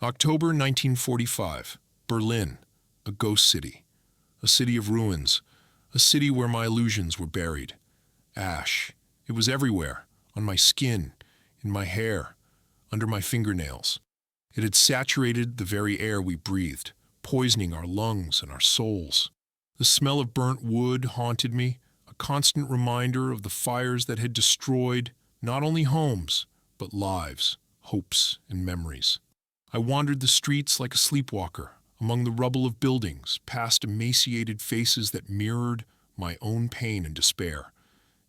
October 1945, Berlin, a ghost city, a city of ruins, a city where my illusions were buried. Ash. It was everywhere, on my skin, in my hair, under my fingernails. It had saturated the very air we breathed, poisoning our lungs and our souls. The smell of burnt wood haunted me, a constant reminder of the fires that had destroyed not only homes, but lives, hopes, and memories. I wandered the streets like a sleepwalker, among the rubble of buildings, past emaciated faces that mirrored my own pain and despair.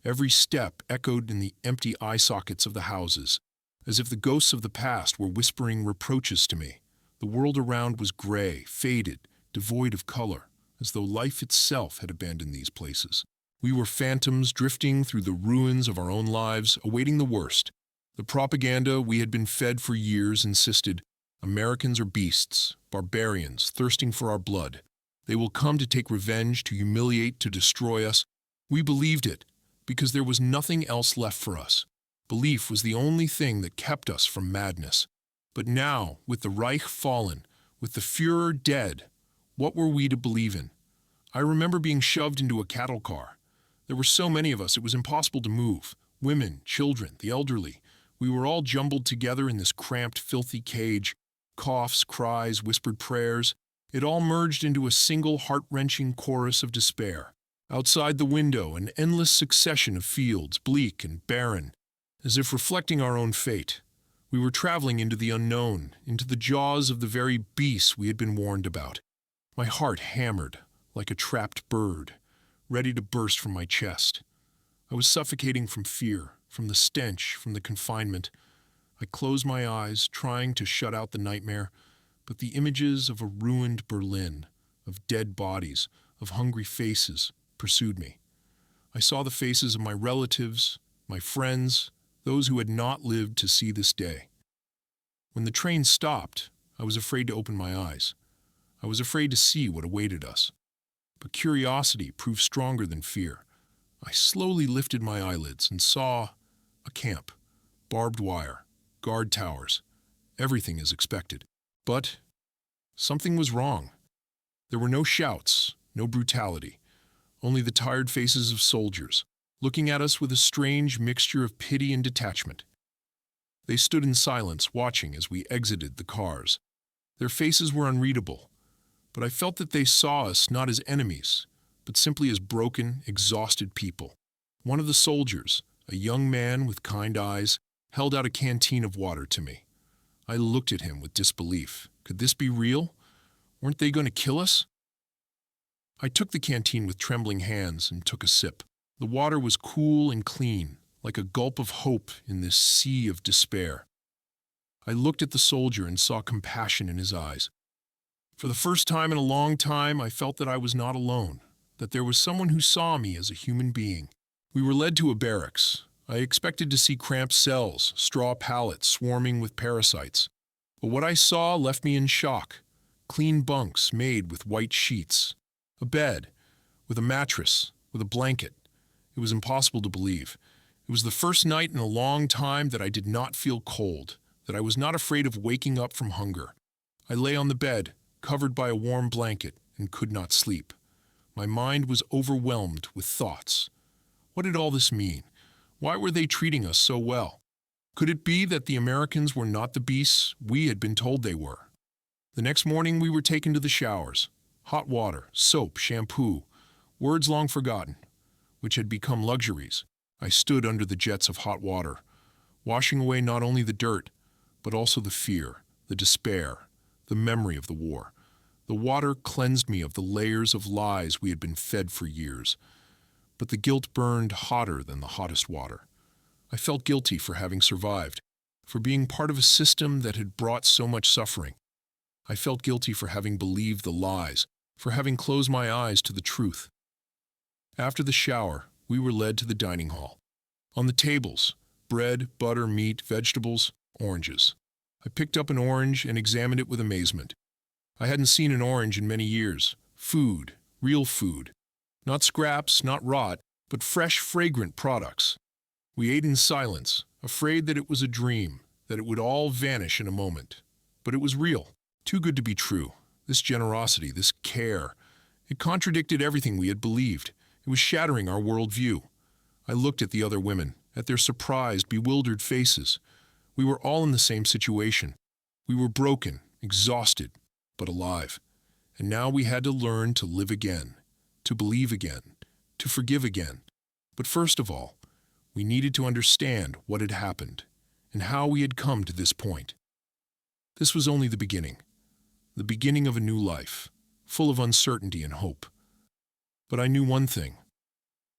Every step echoed in the empty eye sockets of the houses, as if the ghosts of the past were whispering reproaches to me. The world around was gray, faded, devoid of color, as though life itself had abandoned these places. We were phantoms drifting through the ruins of our own lives, awaiting the worst. The propaganda we had been fed for years insisted, Americans are beasts, barbarians, thirsting for our blood. They will come to take revenge, to humiliate, to destroy us. We believed it, because there was nothing else left for us. Belief was the only thing that kept us from madness. But now, with the Reich fallen, with the Führer dead, what were we to believe in? I remember being shoved into a cattle car. There were so many of us it was impossible to move. Women, children, the elderly. We were all jumbled together in this cramped, filthy cage. Coughs, cries, whispered prayers. It all merged into a single heart-wrenching chorus of despair. Outside the window, an endless succession of fields, bleak and barren, as if reflecting our own fate. We were traveling into the unknown, into the jaws of the very beasts we had been warned about. My heart hammered, like a trapped bird, ready to burst from my chest. I was suffocating from fear, from the stench, from the confinement. I closed my eyes, trying to shut out the nightmare, but the images of a ruined Berlin, of dead bodies, of hungry faces, pursued me. I saw the faces of my relatives, my friends, those who had not lived to see this day. When the train stopped, I was afraid to open my eyes. I was afraid to see what awaited us. But curiosity proved stronger than fear. I slowly lifted my eyelids and saw a camp, barbed wire, guard towers, everything as expected. But something was wrong. There were no shouts, no brutality, only the tired faces of soldiers, looking at us with a strange mixture of pity and detachment. They stood in silence, watching as we exited the cars. Their faces were unreadable, but I felt that they saw us not as enemies, but simply as broken, exhausted people. One of the soldiers, a young man with kind eyes, held out a canteen of water to me. I looked at him with disbelief. Could this be real? Weren't they going to kill us? I took the canteen with trembling hands and took a sip. The water was cool and clean, like a gulp of hope in this sea of despair. I looked at the soldier and saw compassion in his eyes. For the first time in a long time, I felt that I was not alone, that there was someone who saw me as a human being. We were led to a barracks. I expected to see cramped cells, straw pallets swarming with parasites. But what I saw left me in shock. Clean bunks made with white sheets. A bed, with a mattress, with a blanket. It was impossible to believe. It was the first night in a long time that I did not feel cold, that I was not afraid of waking up from hunger. I lay on the bed, covered by a warm blanket, and could not sleep. My mind was overwhelmed with thoughts. What did all this mean? Why were they treating us so well? Could it be that the Americans were not the beasts we had been told they were? The next morning we were taken to the showers. Hot water, soap, shampoo, words long forgotten, which had become luxuries. I stood under the jets of hot water, washing away not only the dirt, but also the fear, the despair, the memory of the war. The water cleansed me of the layers of lies we had been fed for years. But the guilt burned hotter than the hottest water. I felt guilty for having survived, for being part of a system that had brought so much suffering. I felt guilty for having believed the lies, for having closed my eyes to the truth. After the shower, we were led to the dining hall. On the tables, bread, butter, meat, vegetables, oranges. I picked up an orange and examined it with amazement. I hadn't seen an orange in many years. Food, real food. Not scraps, not rot, but fresh, fragrant products. We ate in silence, afraid that it was a dream, that it would all vanish in a moment. But it was real, too good to be true. This generosity, this care, it contradicted everything we had believed. It was shattering our worldview. I looked at the other women, at their surprised, bewildered faces. We were all in the same situation. We were broken, exhausted, but alive. And now we had to learn to live again, to believe again, to forgive again. But first of all, we needed to understand what had happened and how we had come to this point. This was only the beginning of a new life, full of uncertainty and hope. But I knew one thing.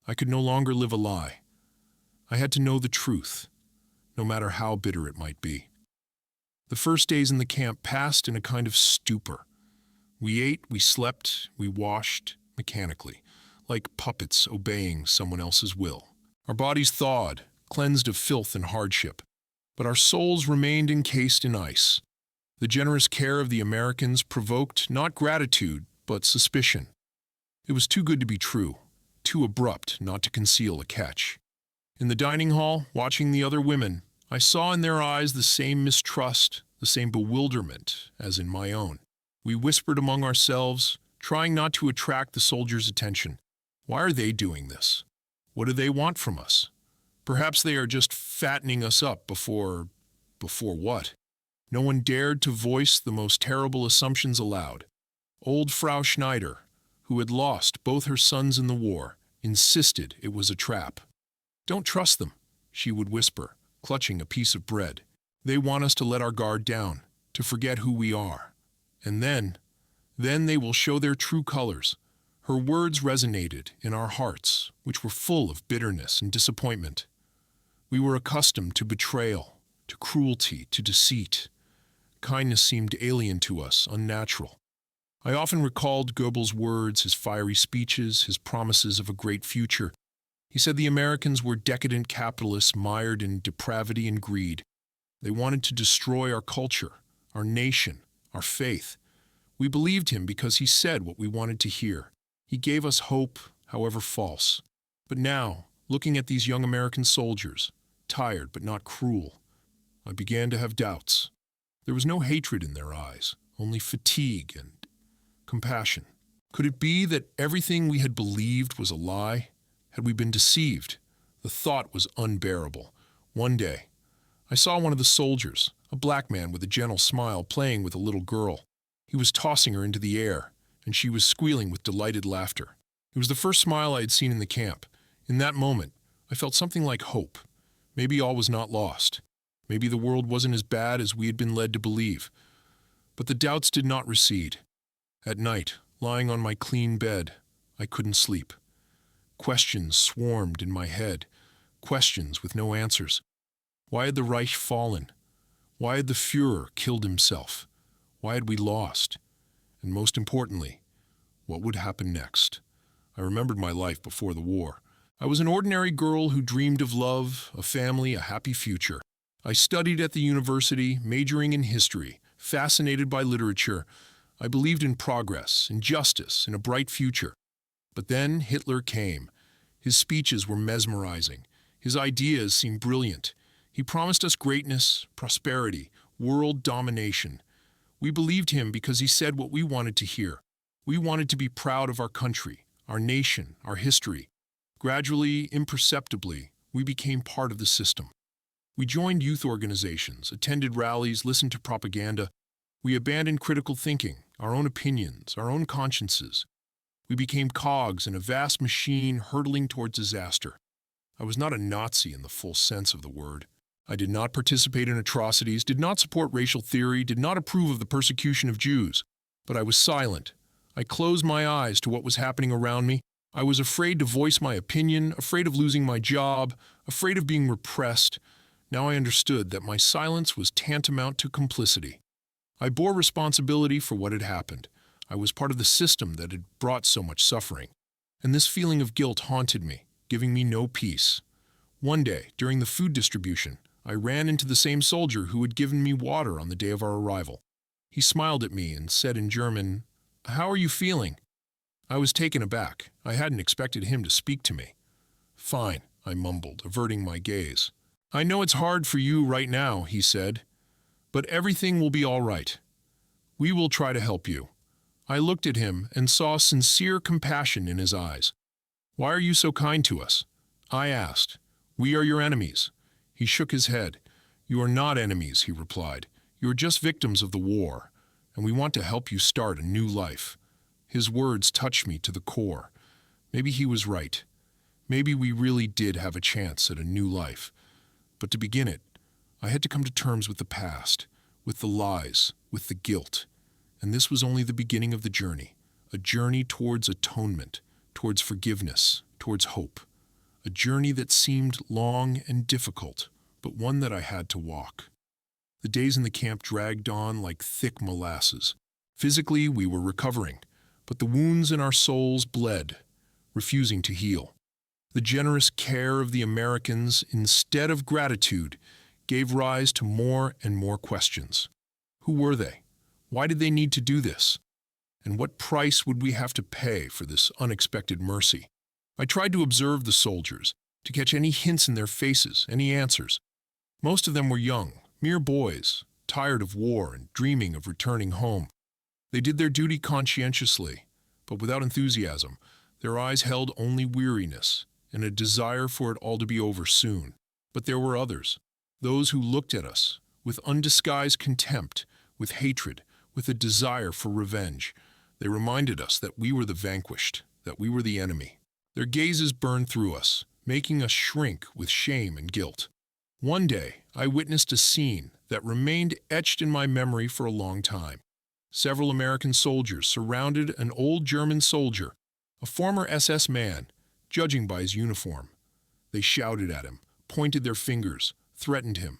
I could no longer live a lie. I had to know the truth, no matter how bitter it might be. The first days in the camp passed in a kind of stupor. We ate, we slept, we washed, mechanically, like puppets obeying someone else's will. Our bodies thawed, cleansed of filth and hardship, but our souls remained encased in ice. The generous care of the Americans provoked not gratitude, but suspicion. It was too good to be true, too abrupt not to conceal a catch. In the dining hall, watching the other women, I saw in their eyes the same mistrust, the same bewilderment as in my own. We whispered among ourselves, trying not to attract the soldiers' attention. Why are they doing this? What do they want from us? Perhaps they are just fattening us up before what? No one dared to voice the most terrible assumptions aloud. Old Frau Schneider, who had lost both her sons in the war, insisted it was a trap. "Don't trust them," she would whisper, clutching a piece of bread. "They want us to let our guard down, to forget who we are. And then they will show their true colors." Her words resonated in our hearts, which were full of bitterness and disappointment. We were accustomed to betrayal, to cruelty, to deceit. Kindness seemed alien to us, unnatural. I often recalled Goebbels' words, his fiery speeches, his promises of a great future. He said the Americans were decadent capitalists mired in depravity and greed. They wanted to destroy our culture, our nation, our faith. We believed him because he said what we wanted to hear. He gave us hope, however false. But now, looking at these young American soldiers, tired but not cruel, I began to have doubts. There was no hatred in their eyes, only fatigue and compassion. Could it be that everything we had believed was a lie? Had we been deceived? The thought was unbearable. One day, I saw one of the soldiers, a black man with a gentle smile, playing with a little girl. He was tossing her into the air, and she was squealing with delighted laughter. It was the first smile I had seen in the camp. In that moment, I felt something like hope. Maybe all was not lost. Maybe the world wasn't as bad as we had been led to believe. But the doubts did not recede. At night, lying on my clean bed, I couldn't sleep. Questions swarmed in my head, questions with no answers. Why had the Reich fallen? Why had the Führer killed himself? Why had we lost? And most importantly, what would happen next? I remembered my life before the war. I was an ordinary girl who dreamed of love, a family, a happy future. I studied at the university, majoring in history, fascinated by literature. I believed in progress, in justice, in a bright future. But then Hitler came. His speeches were mesmerizing. His ideas seemed brilliant. He promised us greatness, prosperity, world domination. We believed him because he said what we wanted to hear. We wanted to be proud of our country, our nation, our history. Gradually, imperceptibly, we became part of the system. We joined youth organizations, attended rallies, listened to propaganda. We abandoned critical thinking, our own opinions, our own consciences. We became cogs in a vast machine hurtling towards disaster. I was not a Nazi in the full sense of the word. I did not participate in atrocities, did not support racial theory, did not approve of the persecution of Jews. But I was silent. I closed my eyes to what was happening around me. I was afraid to voice my opinion, afraid of losing my job, afraid of being repressed. Now I understood that my silence was tantamount to complicity. I bore responsibility for what had happened. I was part of the system that had brought so much suffering. And this feeling of guilt haunted me, giving me no peace. One day, during the food distribution, I ran into the same soldier who had given me water on the day of our arrival. He smiled at me and said in German, "How are you feeling?" I was taken aback. I hadn't expected him to speak to me. "Fine," I mumbled, averting my gaze. "I know it's hard for you right now," he said, But everything will be all right. We will try to help you." I looked at him and saw sincere compassion in his eyes. "Why are you so kind to us?" I asked. "We are your enemies." He shook his head. "You are not enemies," he replied. "You are just victims of the war, and we want to help you start a new life." His words touched me to the core. Maybe he was right. Maybe we really did have a chance at a new life. But to begin it, I had to come to terms with the past, with the lies, with the guilt. And this was only the beginning of the journey, a journey towards atonement, towards forgiveness, towards hope. A journey that seemed long and difficult, but one that I had to walk. The days in the camp dragged on like thick molasses. Physically, we were recovering, but the wounds in our souls bled, refusing to heal. The generous care of the Americans, instead of gratitude, gave rise to more and more questions. Who were they? Why did they need to do this? And what price would we have to pay for this unexpected mercy? I tried to observe the soldiers, to catch any hints in their faces, any answers. Most of them were young, mere boys, tired of war and dreaming of returning home. They did their duty conscientiously, but without enthusiasm. Their eyes held only weariness and a desire for it all to be over soon. But there were others, those who looked at us with undisguised contempt, with hatred, with a desire for revenge. They reminded us that we were the vanquished, that we were the enemy. Their gazes burned through us, making us shrink with shame and guilt. One day, I witnessed a scene that remained etched in my memory for a long time. Several American soldiers surrounded an old German soldier, a former SS man, judging by his uniform. They shouted at him, pointed their fingers, threatened him.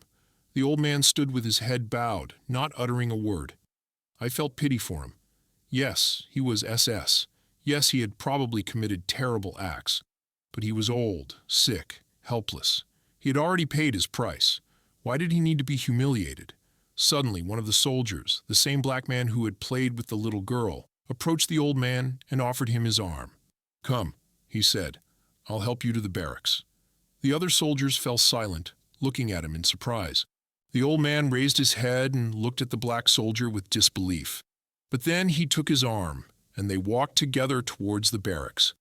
The old man stood with his head bowed, not uttering a word. I felt pity for him. Yes, he was SS. Yes, he had probably committed terrible acts. But he was old, sick, helpless. He had already paid his price. Why did he need to be humiliated? Suddenly, one of the soldiers, the same black man who had played with the little girl, approached the old man and offered him his arm. "Come," he said, "I'll help you to the barracks." The other soldiers fell silent, looking at him in surprise. The old man raised his head and looked at the black soldier with disbelief. But then he took his arm, and they walked together towards the barracks.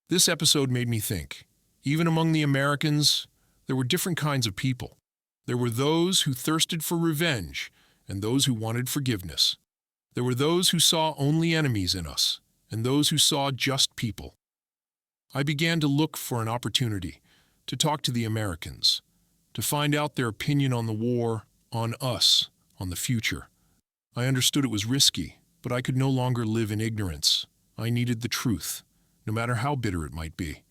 This episode made me think. Even among the Americans, there were different kinds of people. There were those who thirsted for revenge, and those who wanted forgiveness. There were those who saw only enemies in us, and those who saw just people. I began to look for an opportunity to talk to the Americans, to find out their opinion on the war, on us, on the future. I understood it was risky, but I could no longer live in ignorance. I needed the truth, no matter how bitter it might be.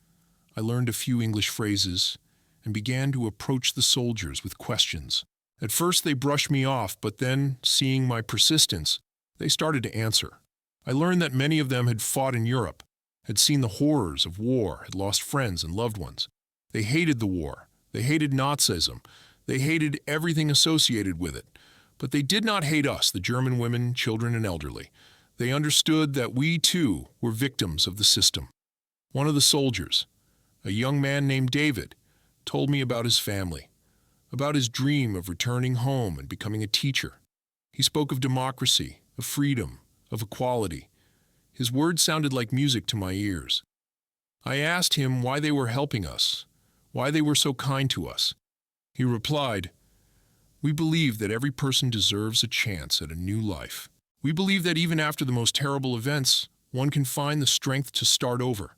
I learned a few English phrases and began to approach the soldiers with questions. At first they brushed me off, but then, seeing my persistence, they started to answer. I learned that many of them had fought in Europe, had seen the horrors of war, had lost friends and loved ones. They hated the war. They hated Nazism. They hated everything associated with it. But they did not hate us, the German women, children, and elderly. They understood that we, too, were victims of the system. One of the soldiers, a young man named David, told me about his family, about his dream of returning home and becoming a teacher. He spoke of democracy, of freedom, of equality. His words sounded like music to my ears. I asked him why they were helping us, why they were so kind to us. He replied, "We believe that every person deserves a chance at a new life. We believe that even after the most terrible events, one can find the strength to start over."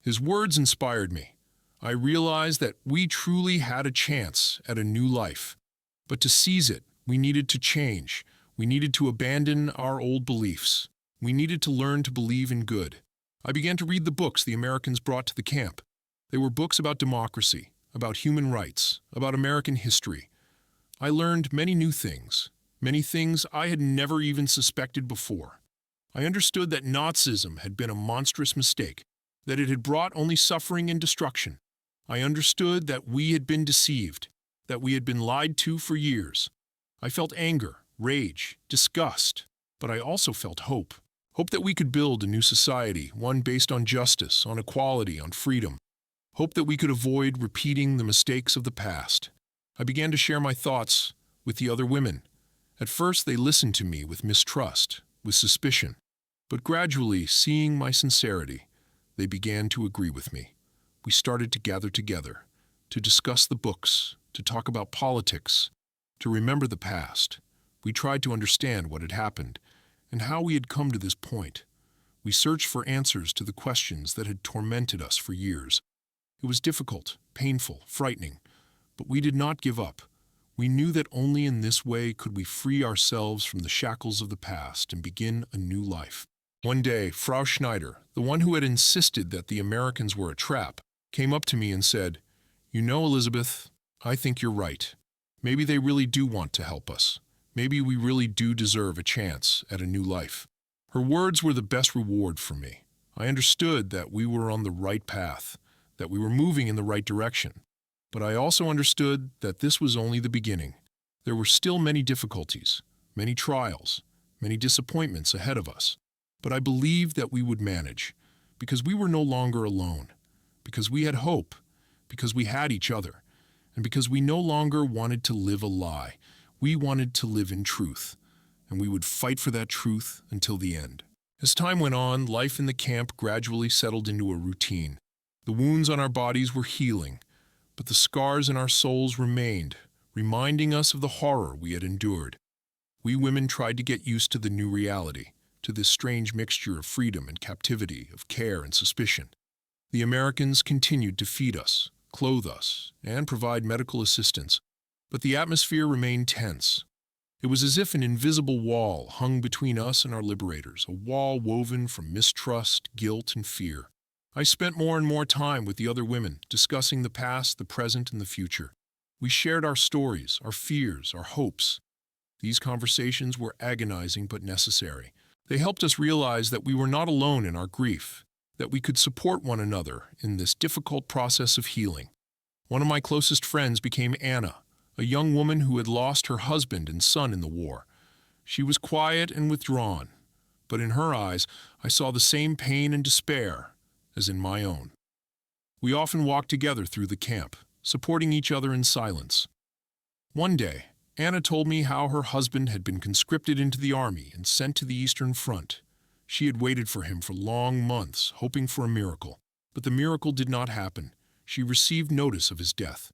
His words inspired me. I realized that we truly had a chance at a new life. But to seize it, we needed to change. We needed to abandon our old beliefs. We needed to learn to believe in good. I began to read the books the Americans brought to the camp. They were books about democracy, about human rights, about American history. I learned many new things, many things I had never even suspected before. I understood that Nazism had been a monstrous mistake, that it had brought only suffering and destruction. I understood that we had been deceived, that we had been lied to for years. I felt anger, rage, disgust, but I also felt hope. Hope that we could build a new society, one based on justice, on equality, on freedom. Hope that we could avoid repeating the mistakes of the past. I began to share my thoughts with the other women, At first, they listened to me with mistrust, with suspicion, but gradually, seeing my sincerity, they began to agree with me. We started to gather together, to discuss the books, to talk about politics, to remember the past. We tried to understand what had happened and how we had come to this point. We searched for answers to the questions that had tormented us for years. It was difficult, painful, frightening, but we did not give up. We knew that only in this way could we free ourselves from the shackles of the past and begin a new life. One day, Frau Schneider, the one who had insisted that the Americans were a trap, came up to me and said, "You know, Elizabeth, I think you're right. Maybe they really do want to help us. Maybe we really do deserve a chance at a new life." Her words were the best reward for me. I understood that we were on the right path, that we were moving in the right direction. But I also understood that this was only the beginning. There were still many difficulties, many trials, many disappointments ahead of us. But I believed that we would manage, because we were no longer alone, because we had hope, because we had each other, and because we no longer wanted to live a lie. We wanted to live in truth, and we would fight for that truth until the end. As time went on, life in the camp gradually settled into a routine. The wounds on our bodies were healing, but the scars in our souls remained, reminding us of the horror we had endured. We women tried to get used to the new reality, to this strange mixture of freedom and captivity, of care and suspicion. The Americans continued to feed us, clothe us, and provide medical assistance, but the atmosphere remained tense. It was as if an invisible wall hung between us and our liberators, a wall woven from mistrust, guilt, and fear. I spent more and more time with the other women, discussing the past, the present, and the future. We shared our stories, our fears, our hopes. These conversations were agonizing but necessary. They helped us realize that we were not alone in our grief, that we could support one another in this difficult process of healing. One of my closest friends became Anna, a young woman who had lost her husband and son in the war. She was quiet and withdrawn, but in her eyes I saw the same pain and despair as in my own. We often walked together through the camp, supporting each other in silence. One day, Anna told me how her husband had been conscripted into the army and sent to the Eastern Front. She had waited for him for long months, hoping for a miracle. But the miracle did not happen. She received notice of his death.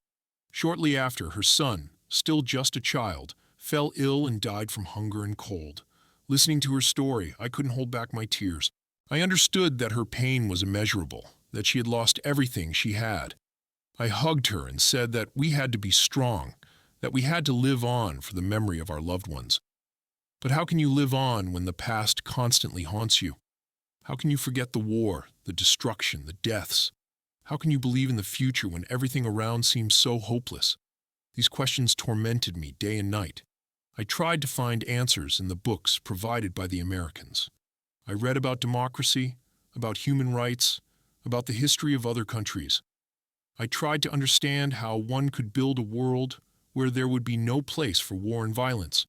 Shortly after, her son, still just a child, fell ill and died from hunger and cold. Listening to her story, I couldn't hold back my tears. I understood that her pain was immeasurable, that she had lost everything she had. I hugged her and said that we had to be strong, that we had to live on for the memory of our loved ones. But how can you live on when the past constantly haunts you? How can you forget the war, the destruction, the deaths? How can you believe in the future when everything around seems so hopeless? These questions tormented me day and night. I tried to find answers in the books provided by the Americans. I read about democracy, about human rights, about the history of other countries. I tried to understand how one could build a world where there would be no place for war and violence.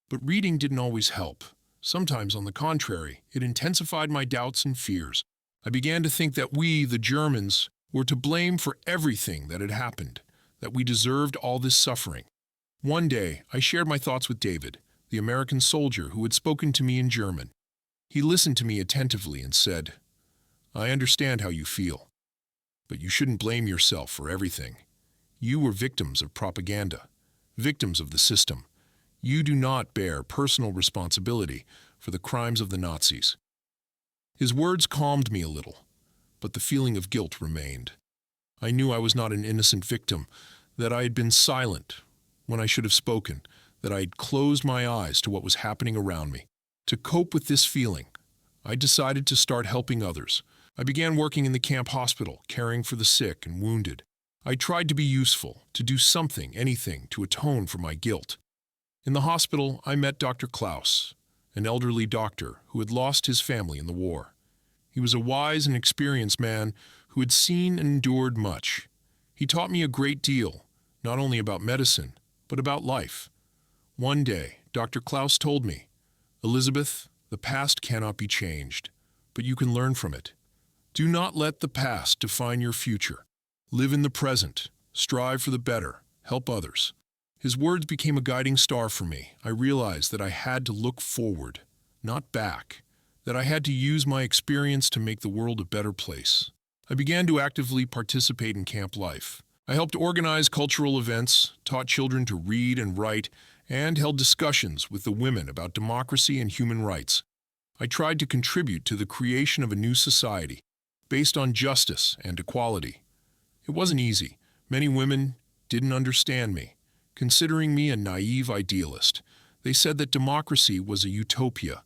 But reading didn't always help. Sometimes, on the contrary, it intensified my doubts and fears. I began to think that we, the Germans, were to blame for everything that had happened, that we deserved all this suffering. One day, I shared my thoughts with David, the American soldier who had spoken to me in German. He listened to me attentively and said, "I understand how you feel, but you shouldn't blame yourself for everything. You were victims of propaganda, victims of the system. You do not bear personal responsibility for the crimes of the Nazis." His words calmed me a little, but the feeling of guilt remained. I knew I was not an innocent victim, that I had been silent when I should have spoken, that I had closed my eyes to what was happening around me. To cope with this feeling, I decided to start helping others. I began working in the camp hospital, caring for the sick and wounded. I tried to be useful, to do something, anything, to atone for my guilt. In the hospital, I met Dr. Klaus, an elderly doctor who had lost his family in the war. He was a wise and experienced man who had seen and endured much. He taught me a great deal, not only about medicine, but about life. One day, Dr. Klaus told me, "Elizabeth, the past cannot be changed, but you can learn from it. Do not let the past define your future. Live in the present, strive for the better, help others. His words became a guiding star for me. I realized that I had to look forward, not back, that I had to use my experience to make the world a better place. I began to actively participate in camp life. I helped organize cultural events, taught children to read and write, and held discussions with the women about democracy and human rights. I tried to contribute to the creation of a new society based on justice and equality. It wasn't easy. Many women didn't understand me, considering me a naive idealist. They said that democracy was a utopia,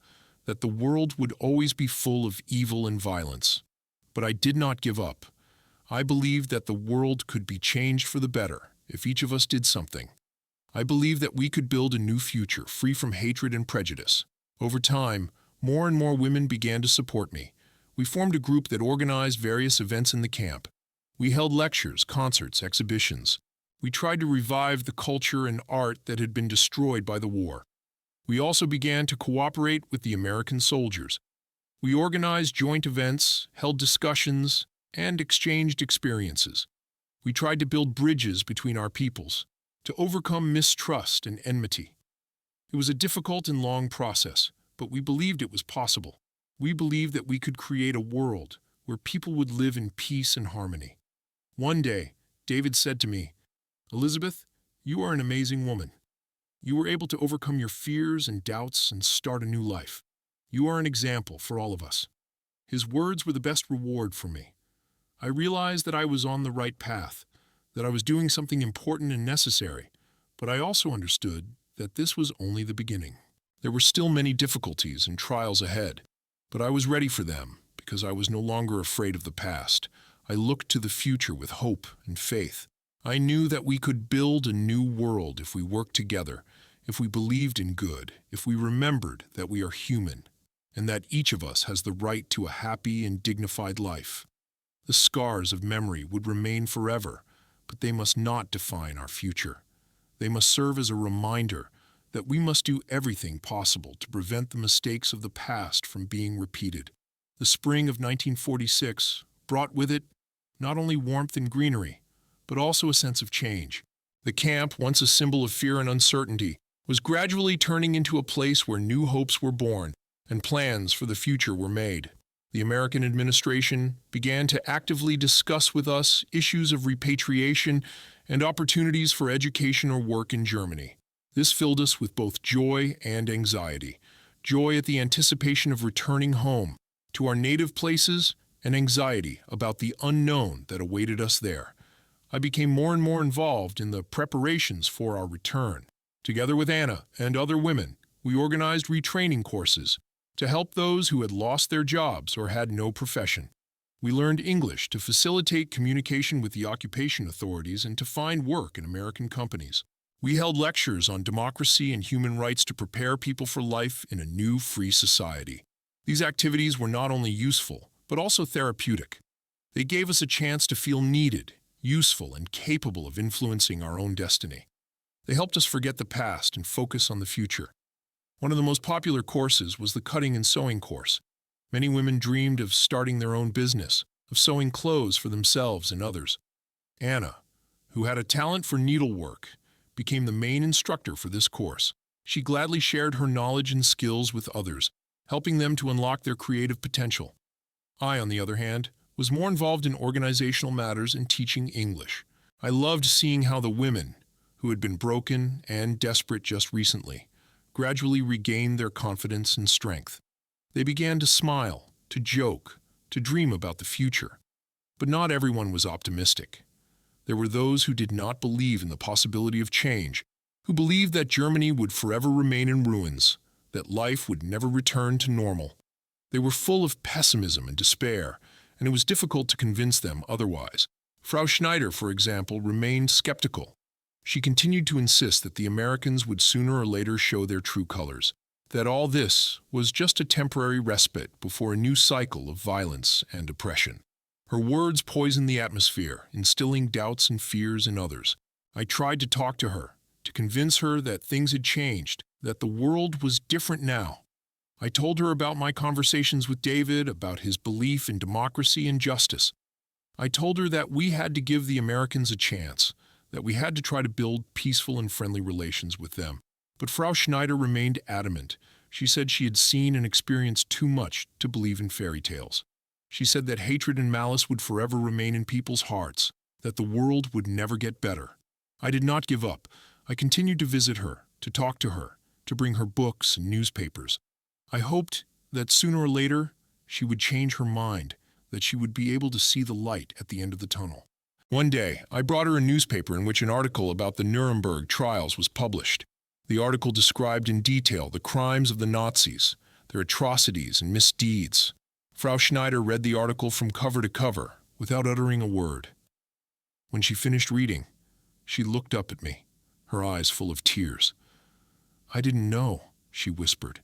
that the world would always be full of evil and violence. But I did not give up. I believed that the world could be changed for the better if each of us did something. I believed that we could build a new future free from hatred and prejudice. Over time, more and more women began to support me. We formed a group that organized various events in the camp. We held lectures, concerts, exhibitions. We tried to revive the culture and art that had been destroyed by the war. We also began to cooperate with the American soldiers. We organized joint events, held discussions, and exchanged experiences. We tried to build bridges between our peoples, to overcome mistrust and enmity. It was a difficult and long process, but we believed it was possible. We believed that we could create a world where people would live in peace and harmony. One day, David said to me, "Elizabeth, you are an amazing woman. You were able to overcome your fears and doubts and start a new life. You are an example for all of us." His words were the best reward for me. I realized that I was on the right path, that I was doing something important and necessary, but I also understood that this was only the beginning. There were still many difficulties and trials ahead, but I was ready for them because I was no longer afraid of the past. I looked to the future with hope and faith. I knew that we could build a new world if we worked together, if we believed in good, if we remembered that we are human, and that each of us has the right to a happy and dignified life. The scars of memory would remain forever, but they must not define our future. They must serve as a reminder that we must do everything possible to prevent the mistakes of the past from being repeated. The spring of 1946 brought with it not only warmth and greenery, but also a sense of change. The camp, once a symbol of fear and uncertainty, was gradually turning into a place where new hopes were born and plans for the future were made. The American administration began to actively discuss with us issues of repatriation and opportunities for education or work in Germany. This filled us with both joy and anxiety. Joy at the anticipation of returning home to our native places, and anxiety about the unknown that awaited us there. I became more and more involved in the preparations for our return. Together with Anna and other women, we organized retraining courses to help those who had lost their jobs or had no profession. We learned English to facilitate communication with the occupation authorities and to find work in American companies. We held lectures on democracy and human rights to prepare people for life in a new free society. These activities were not only useful, but also therapeutic. They gave us a chance to feel needed, useful, and capable of influencing our own destiny. They helped us forget the past and focus on the future. One of the most popular courses was the cutting and sewing course. Many women dreamed of starting their own business, of sewing clothes for themselves and others. Anna, who had a talent for needlework, became the main instructor for this course. She gladly shared her knowledge and skills with others, helping them to unlock their creative potential. I, on the other hand, was more involved in organizational matters and teaching English. I loved seeing how the women, who had been broken and desperate just recently, gradually regained their confidence and strength. They began to smile, to joke, to dream about the future. But not everyone was optimistic. There were those who did not believe in the possibility of change, who believed that Germany would forever remain in ruins, that life would never return to normal. They were full of pessimism and despair, and it was difficult to convince them otherwise. Frau Schneider, for example, remained skeptical. She continued to insist that the Americans would sooner or later show their true colors, that all this was just a temporary respite before a new cycle of violence and oppression. Her words poisoned the atmosphere, instilling doubts and fears in others. I tried to talk to her, to convince her that things had changed, that the world was different now. I told her about my conversations with David, about his belief in democracy and justice. I told her that we had to give the Americans a chance, that we had to try to build peaceful and friendly relations with them. But Frau Schneider remained adamant. She said she had seen and experienced too much to believe in fairy tales. She said that hatred and malice would forever remain in people's hearts, that the world would never get better. I did not give up. I continued to visit her, to talk to her, to bring her books and newspapers. I hoped that sooner or later she would change her mind, that she would be able to see the light at the end of the tunnel. One day, I brought her a newspaper in which an article about the Nuremberg trials was published. The article described in detail the crimes of the Nazis, their atrocities and misdeeds. Frau Schneider read the article from cover to cover, without uttering a word. When she finished reading, she looked up at me, her eyes full of tears. "I didn't know," she whispered.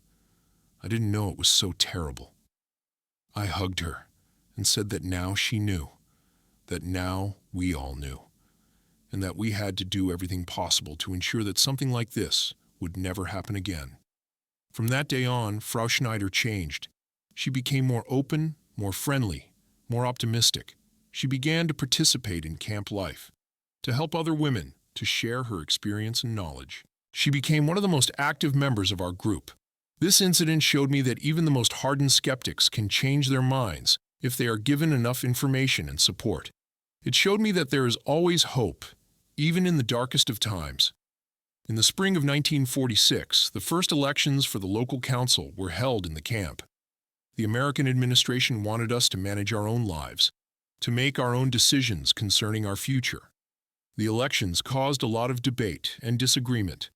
"I didn't know it was so terrible." I hugged her and said that now she knew, that now we all knew, and that we had to do everything possible to ensure that something like this would never happen again. From that day on, Frau Schneider changed. She became more open, more friendly, more optimistic. She began to participate in camp life, to help other women, to share her experience and knowledge. She became one of the most active members of our group. This incident showed me that even the most hardened skeptics can change their minds if they are given enough information and support. It showed me that there is always hope, even in the darkest of times. In the spring of 1946, the first elections for the local council were held in the camp. The American administration wanted us to manage our own lives, to make our own decisions concerning our future. The elections caused a lot of debate and disagreement.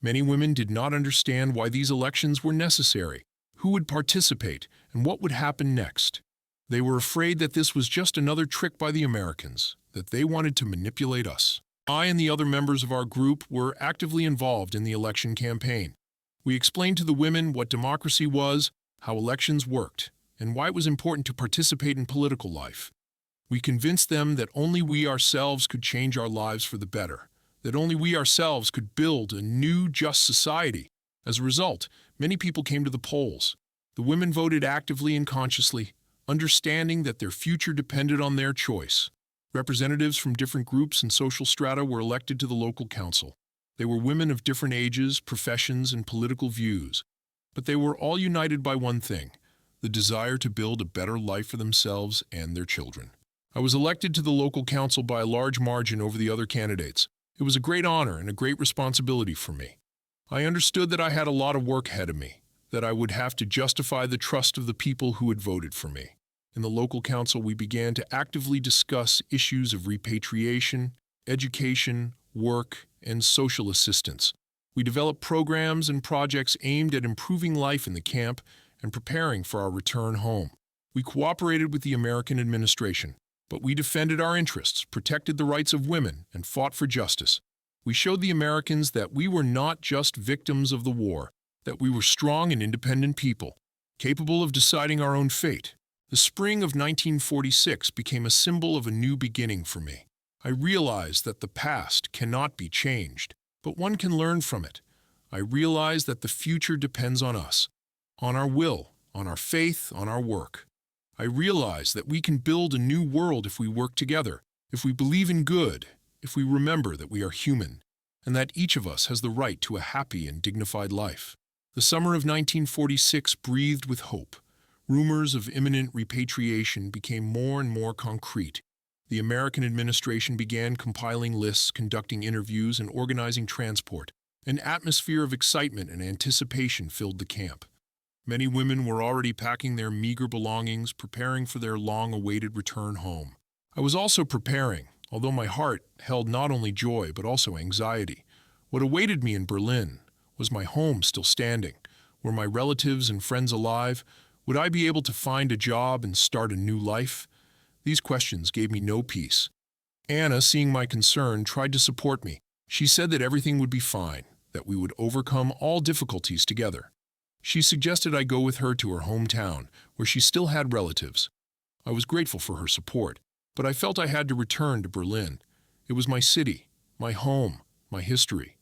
Many women did not understand why these elections were necessary, who would participate, and what would happen next. They were afraid that this was just another trick by the Americans, that they wanted to manipulate us. I and the other members of our group were actively involved in the election campaign. We explained to the women what democracy was, how elections worked, and why it was important to participate in political life. We convinced them that only we ourselves could change our lives for the better, that only we ourselves could build a new, just society. As a result, many people came to the polls. The women voted actively and consciously, understanding that their future depended on their choice. Representatives from different groups and social strata were elected to the local council. They were women of different ages, professions, and political views. But they were all united by one thing, the desire to build a better life for themselves and their children. I was elected to the local council by a large margin over the other candidates. It was a great honor and a great responsibility for me. I understood that I had a lot of work ahead of me, that I would have to justify the trust of the people who had voted for me. In the local council, we began to actively discuss issues of repatriation, education, work, and social assistance. We developed programs and projects aimed at improving life in the camp and preparing for our return home. We cooperated with the American administration, but we defended our interests, protected the rights of women, and fought for justice. We showed the Americans that we were not just victims of the war, that we were strong and independent people, capable of deciding our own fate. The spring of 1946 became a symbol of a new beginning for me. I realized that the past cannot be changed, but one can learn from it. I realized that the future depends on us, on our will, on our faith, on our work. I realized that we can build a new world if we work together, if we believe in good, if we remember that we are human, and that each of us has the right to a happy and dignified life. The summer of 1946 breathed with hope. Rumors of imminent repatriation became more and more concrete. The American administration began compiling lists, conducting interviews, and organizing transport. An atmosphere of excitement and anticipation filled the camp. Many women were already packing their meager belongings, preparing for their long-awaited return home. I was also preparing, although my heart held not only joy but also anxiety. What awaited me in Berlin? Was my home still standing? Were my relatives and friends alive? Would I be able to find a job and start a new life? These questions gave me no peace. Anna, seeing my concern, tried to support me. She said that everything would be fine, that we would overcome all difficulties together. She suggested I go with her to her hometown, where she still had relatives. I was grateful for her support, but I felt I had to return to Berlin. It was my city, my home, my history.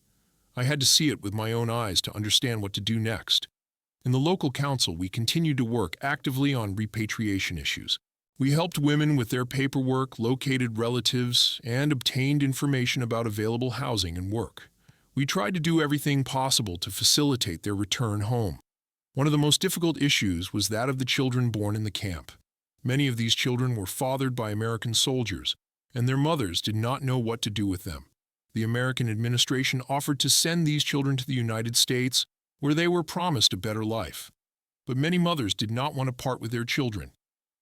I had to see it with my own eyes to understand what to do next. In the local council, we continued to work actively on repatriation issues. We helped women with their paperwork, located relatives, and obtained information about available housing and work. We tried to do everything possible to facilitate their return home. One of the most difficult issues was that of the children born in the camp. Many of these children were fathered by American soldiers, and their mothers did not know what to do with them. The American administration offered to send these children to the United States, where they were promised a better life. But many mothers did not want to part with their children,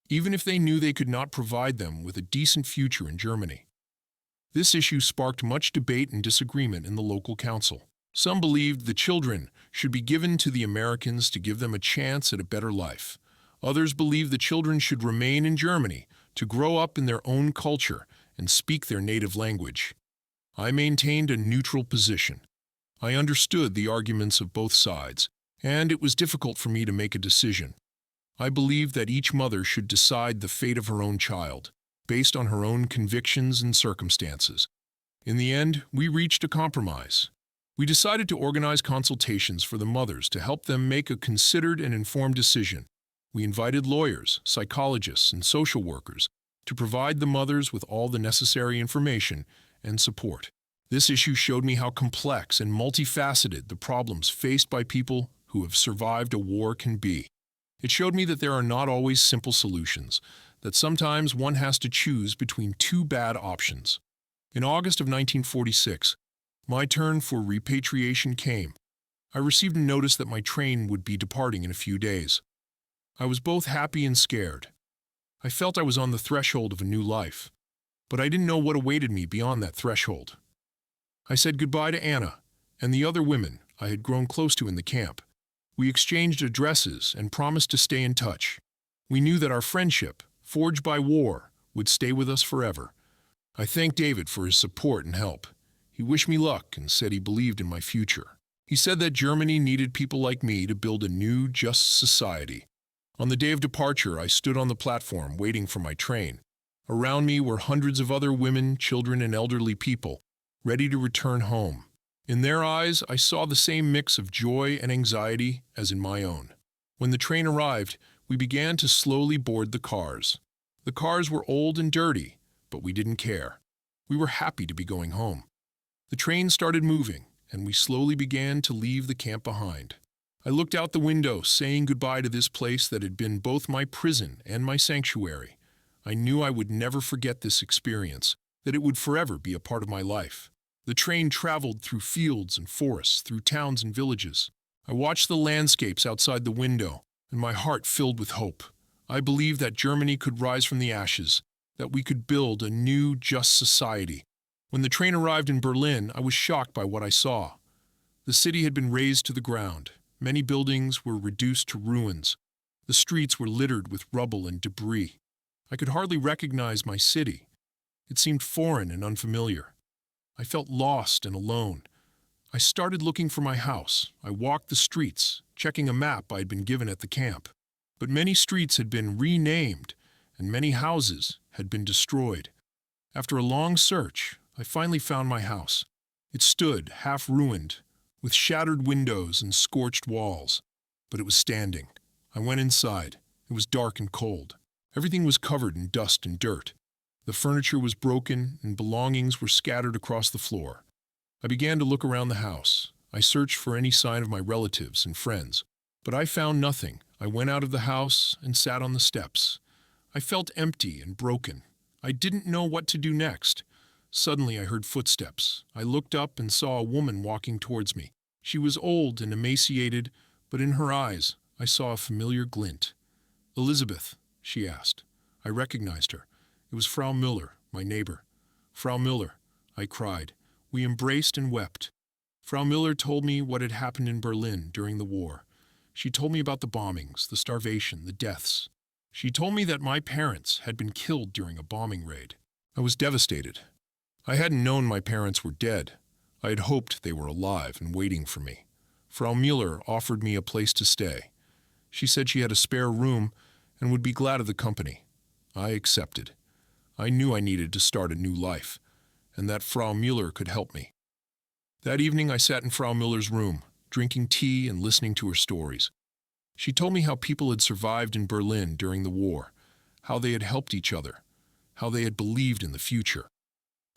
even if they knew they could not provide them with a decent future in Germany. This issue sparked much debate and disagreement in the local council. Some believed the children should be given to the Americans to give them a chance at a better life. Others believed the children should remain in Germany to grow up in their own culture and speak their native language. I maintained a neutral position. I understood the arguments of both sides, and it was difficult for me to make a decision. I believed that each mother should decide the fate of her own child, based on her own convictions and circumstances. In the end, we reached a compromise. We decided to organize consultations for the mothers to help them make a considered and informed decision. We invited lawyers, psychologists, and social workers to provide the mothers with all the necessary information and support. This issue showed me how complex and multifaceted the problems faced by people who have survived a war can be. It showed me that there are not always simple solutions, that sometimes one has to choose between two bad options. In August of 1946, my turn for repatriation came. I received a notice that my train would be departing in a few days. I was both happy and scared. I felt I was on the threshold of a new life, but I didn't know what awaited me beyond that threshold. I said goodbye to Anna and the other women I had grown close to in the camp. We exchanged addresses and promised to stay in touch. We knew that our friendship, forged by war, would stay with us forever. I thanked David for his support and help. He wished me luck and said he believed in my future. He said that Germany needed people like me to build a new, just society. On the day of departure, I stood on the platform waiting for my train. Around me were hundreds of other women, children, and elderly people, ready to return home. In their eyes, I saw the same mix of joy and anxiety as in my own. When the train arrived, we began to slowly board the cars. The cars were old and dirty, but we didn't care. We were happy to be going home. The train started moving, and we slowly began to leave the camp behind. I looked out the window, saying goodbye to this place that had been both my prison and my sanctuary. I knew I would never forget this experience, that it would forever be a part of my life. The train traveled through fields and forests, through towns and villages. I watched the landscapes outside the window, and my heart filled with hope. I believed that Germany could rise from the ashes, that we could build a new, just society. When the train arrived in Berlin, I was shocked by what I saw. The city had been razed to the ground. Many buildings were reduced to ruins. The streets were littered with rubble and debris. I could hardly recognize my city. It seemed foreign and unfamiliar. I felt lost and alone. I started looking for my house. I walked the streets, checking a map I had been given at the camp. But many streets had been renamed, and many houses had been destroyed. After a long search, I finally found my house. It stood, half-ruined, with shattered windows and scorched walls. But it was standing. I went inside. It was dark and cold. Everything was covered in dust and dirt. The furniture was broken, and belongings were scattered across the floor. I began to look around the house. I searched for any sign of my relatives and friends. But I found nothing. I went out of the house and sat on the steps. I felt empty and broken. I didn't know what to do next. Suddenly I heard footsteps. I looked up and saw a woman walking towards me. She was old and emaciated, but in her eyes I saw a familiar glint. "Elizabeth," she asked. I recognized her. It was Frau Müller, my neighbor. "Frau Müller," I cried. We embraced and wept. Frau Müller told me what had happened in Berlin during the war. She told me about the bombings, the starvation, the deaths. She told me that my parents had been killed during a bombing raid. I was devastated. I hadn't known my parents were dead. I had hoped they were alive and waiting for me. Frau Müller offered me a place to stay. She said she had a spare room and would be glad of the company. I accepted. I knew I needed to start a new life, and that Frau Müller could help me. That evening I sat in Frau Müller's room, drinking tea and listening to her stories. She told me how people had survived in Berlin during the war, how they had helped each other, how they had believed in the future.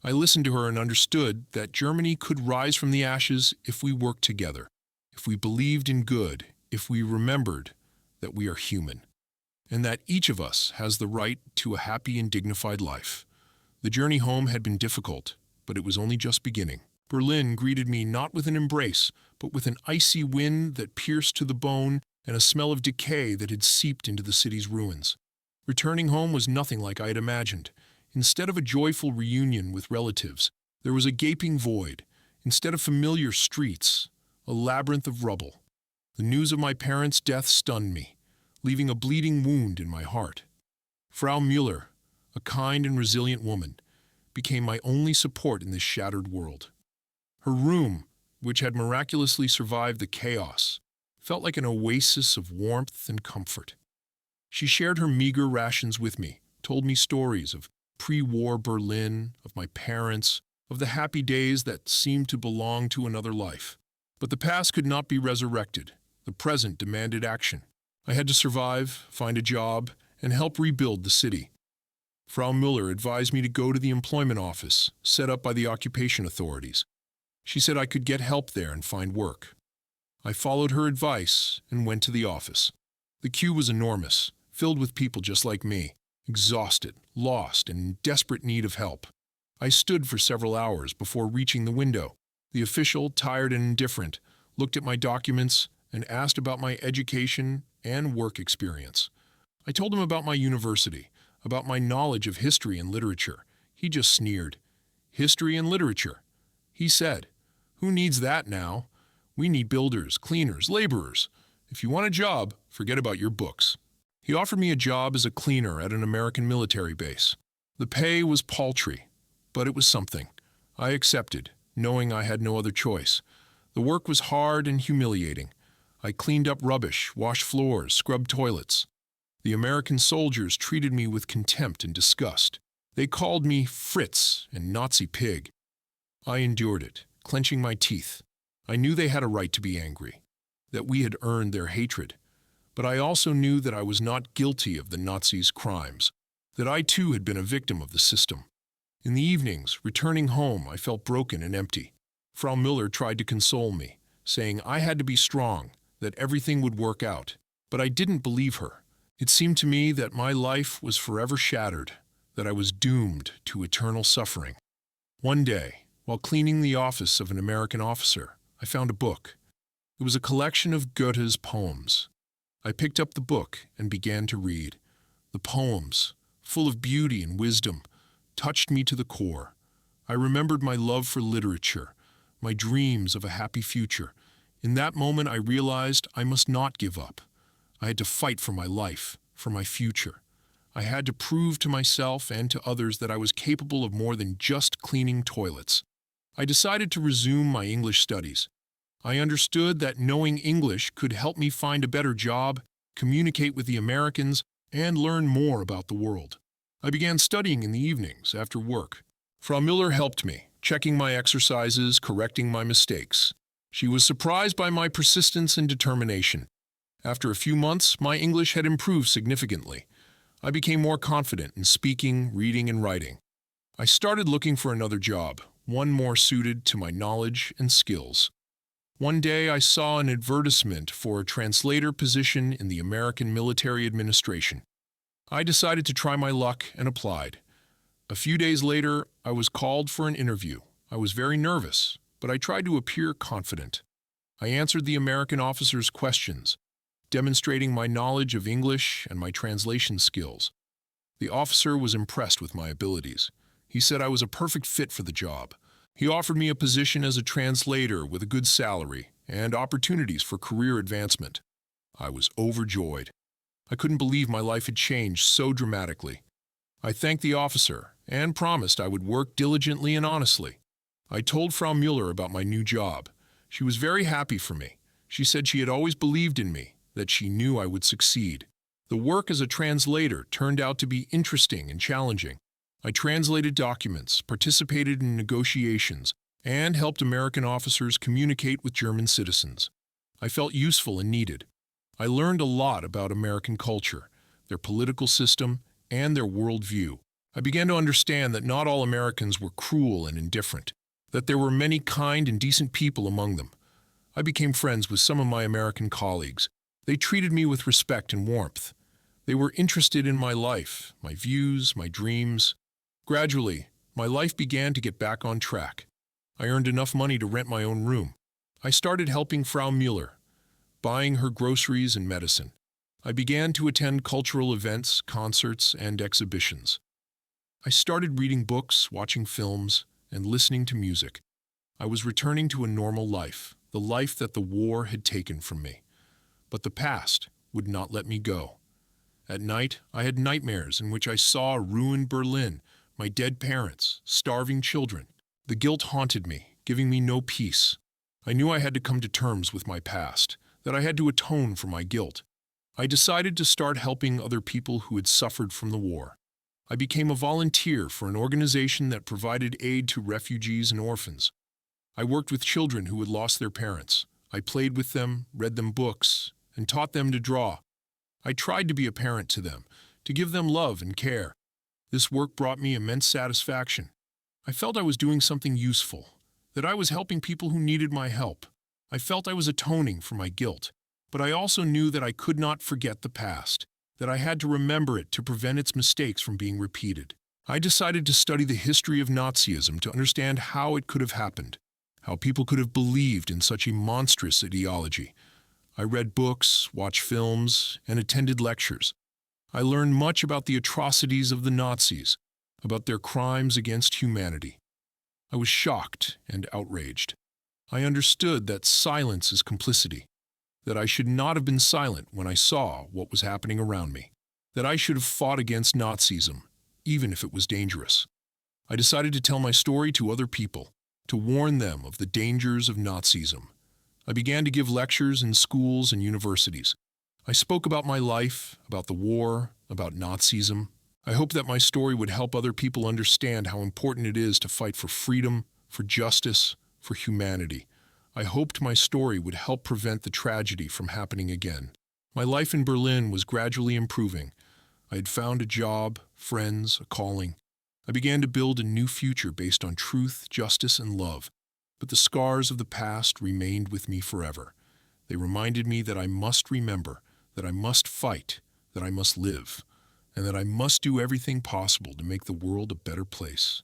I listened to her and understood that Germany could rise from the ashes if we worked together, if we believed in good, if we remembered that we are human, and that each of us has the right to a happy and dignified life. The journey home had been difficult, but it was only just beginning. Berlin greeted me not with an embrace, but with an icy wind that pierced to the bone and a smell of decay that had seeped into the city's ruins. Returning home was nothing like I had imagined. Instead of a joyful reunion with relatives, there was a gaping void. Instead of familiar streets, a labyrinth of rubble. The news of my parents' death stunned me, leaving a bleeding wound in my heart. Frau Müller, a kind and resilient woman, became my only support in this shattered world. Her room, which had miraculously survived the chaos, felt like an oasis of warmth and comfort. She shared her meager rations with me, told me stories of pre-war Berlin, of my parents, of the happy days that seemed to belong to another life. But the past could not be resurrected. The present demanded action. I had to survive, find a job, and help rebuild the city. Frau Müller advised me to go to the employment office, set up by the occupation authorities. She said I could get help there and find work. I followed her advice and went to the office. The queue was enormous, filled with people just like me, exhausted, lost, and in desperate need of help. I stood for several hours before reaching the window. The official, tired and indifferent, looked at my documents and asked about my education and work experience. I told him about my university, about my knowledge of history and literature. He just sneered. History and literature. He said, "Who needs that now? We need builders, cleaners, laborers. If you want a job, forget about your books." He offered me a job as a cleaner at an American military base. The pay was paltry, but it was something. I accepted, knowing I had no other choice. The work was hard and humiliating. I cleaned up rubbish, washed floors, scrubbed toilets. The American soldiers treated me with contempt and disgust. They called me Fritz and Nazi pig. I endured it, clenching my teeth. I knew they had a right to be angry, that we had earned their hatred. But I also knew that I was not guilty of the Nazis' crimes, that I too had been a victim of the system. In the evenings, returning home, I felt broken and empty. Frau Müller tried to console me, saying I had to be strong, that everything would work out. But I didn't believe her. It seemed to me that my life was forever shattered, that I was doomed to eternal suffering. One day, while cleaning the office of an American officer, I found a book. It was a collection of Goethe's poems. I picked up the book and began to read. The poems, full of beauty and wisdom, touched me to the core. I remembered my love for literature, my dreams of a happy future. In that moment, I realized I must not give up. I had to fight for my life, for my future. I had to prove to myself and to others that I was capable of more than just cleaning toilets. I decided to resume my English studies. I understood that knowing English could help me find a better job, communicate with the Americans, and learn more about the world. I began studying in the evenings after work. Frau Müller helped me, checking my exercises, correcting my mistakes. She was surprised by my persistence and determination. After a few months, my English had improved significantly. I became more confident in speaking, reading, and writing. I started looking for another job, one more suited to my knowledge and skills. One day I saw an advertisement for a translator position in the American military administration. I decided to try my luck and applied. A few days later, I was called for an interview. I was very nervous, but I tried to appear confident. I answered the American officer's questions, demonstrating my knowledge of English and my translation skills. The officer was impressed with my abilities. He said I was a perfect fit for the job. He offered me a position as a translator with a good salary and opportunities for career advancement. I was overjoyed. I couldn't believe my life had changed so dramatically. I thanked the officer and promised I would work diligently and honestly. I told Frau Müller about my new job. She was very happy for me. She said she had always believed in me, that she knew I would succeed. The work as a translator turned out to be interesting and challenging. I translated documents, participated in negotiations, and helped American officers communicate with German citizens. I felt useful and needed. I learned a lot about American culture, their political system, and their worldview. I began to understand that not all Americans were cruel and indifferent, that there were many kind and decent people among them. I became friends with some of my American colleagues. They treated me with respect and warmth. They were interested in my life, my views, my dreams. Gradually, my life began to get back on track. I earned enough money to rent my own room. I started helping Frau Mueller, buying her groceries and medicine. I began to attend cultural events, concerts, and exhibitions. I started reading books, watching films, and listening to music. I was returning to a normal life, the life that the war had taken from me. But the past would not let me go. At night, I had nightmares in which I saw ruined Berlin, my dead parents, starving children. The guilt haunted me, giving me no peace. I knew I had to come to terms with my past, that I had to atone for my guilt. I decided to start helping other people who had suffered from the war. I became a volunteer for an organization that provided aid to refugees and orphans. I worked with children who had lost their parents. I played with them, read them books, and taught them to draw. I tried to be a parent to them, to give them love and care. This work brought me immense satisfaction. I felt I was doing something useful, that I was helping people who needed my help. I felt I was atoning for my guilt, but I also knew that I could not forget the past, that I had to remember it to prevent its mistakes from being repeated. I decided to study the history of Nazism to understand how it could have happened, how people could have believed in such a monstrous ideology. I read books, watched films, and attended lectures. I learned much about the atrocities of the Nazis, about their crimes against humanity. I was shocked and outraged. I understood that silence is complicity, that I should not have been silent when I saw what was happening around me, that I should have fought against Nazism, even if it was dangerous. I decided to tell my story to other people, to warn them of the dangers of Nazism. I began to give lectures in schools and universities. I spoke about my life, about the war, about Nazism. I hope that my story would help other people understand how important it is to fight for freedom, for justice, for humanity. I hoped my story would help prevent the tragedy from happening again. My life in Berlin was gradually improving. I had found a job, friends, a calling. I began to build a new future based on truth, justice, and love. But the scars of the past remained with me forever. They reminded me that I must remember, that I must fight, that I must live, and that I must do everything possible to make the world a better place.